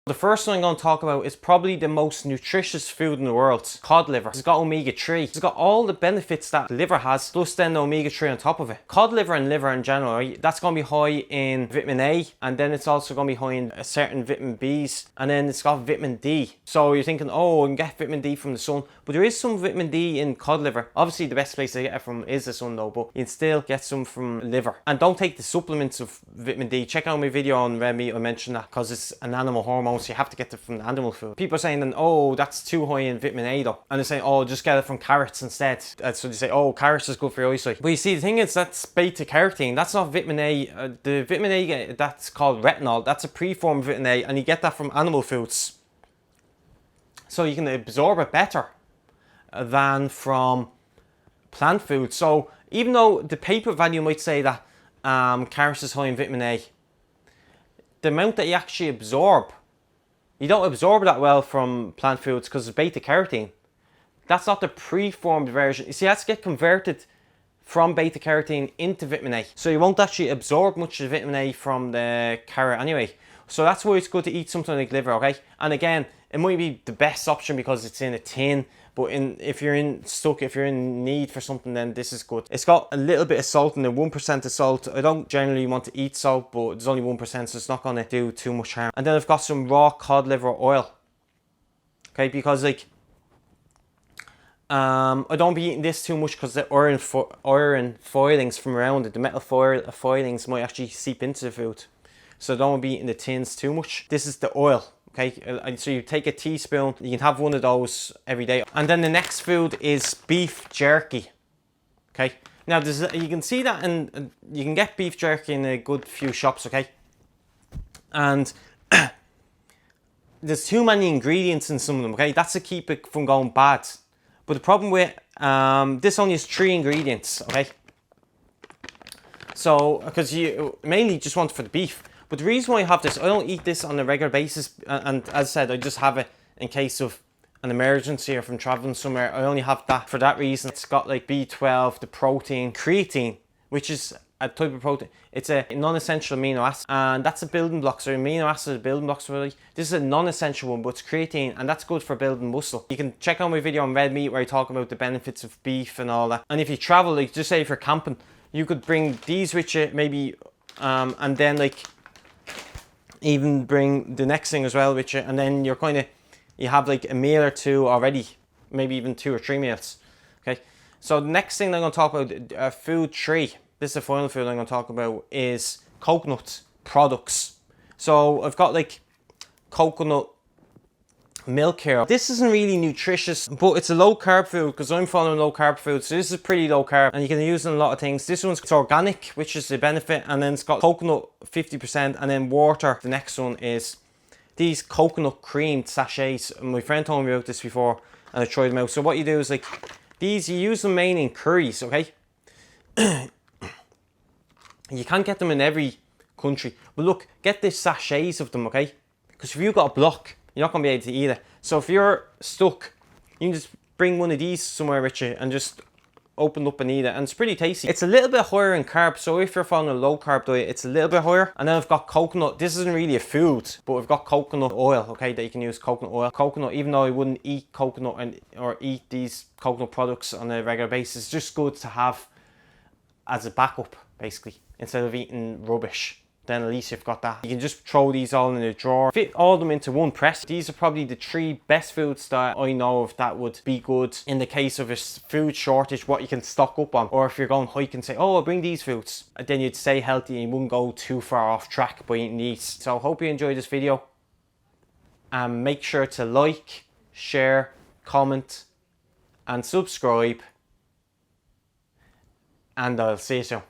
The first one I'm going to talk about is probably the most nutritious food in the world. Cod liver. It's got omega-3. It's got all the benefits that liver has, plus then the omega-3 on top of it. Cod liver and liver in general, right, that's going to be high in vitamin A, and then it's also going to be high in a certain vitamin B's, and then it's got vitamin D. So you're thinking, oh, I can get vitamin D from the sun, but there is some vitamin D in cod liver. Obviously the best place to get it from is the sun though, but you can still get some from liver. And don't take the supplements of vitamin D. Check out my video on red meat, I mentioned that, because it's an animal hormone, so you have to get it from the animal food. People are saying then, oh, that's too high in vitamin A though, and they're saying, oh, just get it from carrots instead. So they say, oh, carrots is good for your eyesight. But you see, the thing is, that's beta carotene, that's not vitamin A. The vitamin A that's called retinol, that's a preformed vitamin A, and you get that from animal foods, so you can absorb it better than from plant food. So even though the paper value might say that carrots is high in vitamin A, the amount that you actually absorb, you don't absorb that well from plant foods because it's beta carotene. That's not the preformed version. You see, it has to get converted from beta carotene into vitamin A, so you won't actually absorb much of vitamin A from the carrot anyway. So that's why it's good to eat something like liver, okay? And again, it might be the best option because it's in a tin, but if you're in need for something, then this is good. It's got a little bit of salt in it, 1% of salt. I don't generally want to eat salt, but there's only 1%, so it's not gonna do too much harm. And then I've got some raw cod liver oil, okay? Because like, I don't be eating this too much because the iron foilings from around it, the metal foilings might actually seep into the food. So don't be eating the tins too much. This is the oil, okay? So you take a teaspoon, you can have one of those every day. And then the next food is beef jerky, okay? Now you can see that, and you can get beef jerky in a good few shops, okay? And there's too many ingredients in some of them, okay? That's to keep it from going bad. But the problem with this only has 3 ingredients, okay? So, because you mainly just want it for the beef. But the reason why I have this, I don't eat this on a regular basis, and as I said, I just have it in case of an emergency or from traveling somewhere. I only have that for that reason. It's got like B12, the protein, creatine, which is a type of protein. It's a non-essential amino acid, and that's a building block. So amino acids are building blocks really. This is a non-essential one, but it's creatine, and that's good for building muscle. You can check out my video on red meat where I talk about the benefits of beef and all that. And if you travel, like just say if you're camping, you could bring these with you maybe, and then like even bring the next thing as well with you, and then you have like a meal or 2 already, maybe even 2 or 3 meals, okay? So the next thing I'm going to talk about, food 3, this is the final food I'm going to talk about, is coconut products. So I've got like coconut milk here. This isn't really nutritious, but it's a low carb food because I'm following low carb food, so this is pretty low carb and you can use it in a lot of things. This one's organic, which is the benefit, and then it's got coconut 50%, and then water. The next one is these coconut cream sachets. My friend told me about this before and I tried them out. So what you do is like these, you use them mainly in curries, okay? You can't get them in every country, but look, get the sachets of them, okay? Because if you've got a block, you're not going to be able to eat it. So if you're stuck, you can just bring one of these somewhere with you and just open up and eat it, and it's pretty tasty. It's a little bit higher in carbs, so if you're following a low carb diet, it's a little bit higher. And then I've got coconut. This isn't really a food, but we've got coconut oil, okay, that you can use coconut oil. Coconut, even though I wouldn't eat coconut or eat these coconut products on a regular basis, it's just good to have as a backup, basically, instead of eating rubbish. Then at least you've got that. You can just throw these all in a drawer, fit all of them into one press. These are probably the 3 best foods that I know of that would be good in the case of a food shortage, what you can stock up on. Or if you're going hiking, say, oh, I'll bring these foods. And then you'd stay healthy and you wouldn't go too far off track by eating these. So I hope you enjoyed this video. And make sure to like, share, comment, and subscribe. And I'll see you soon.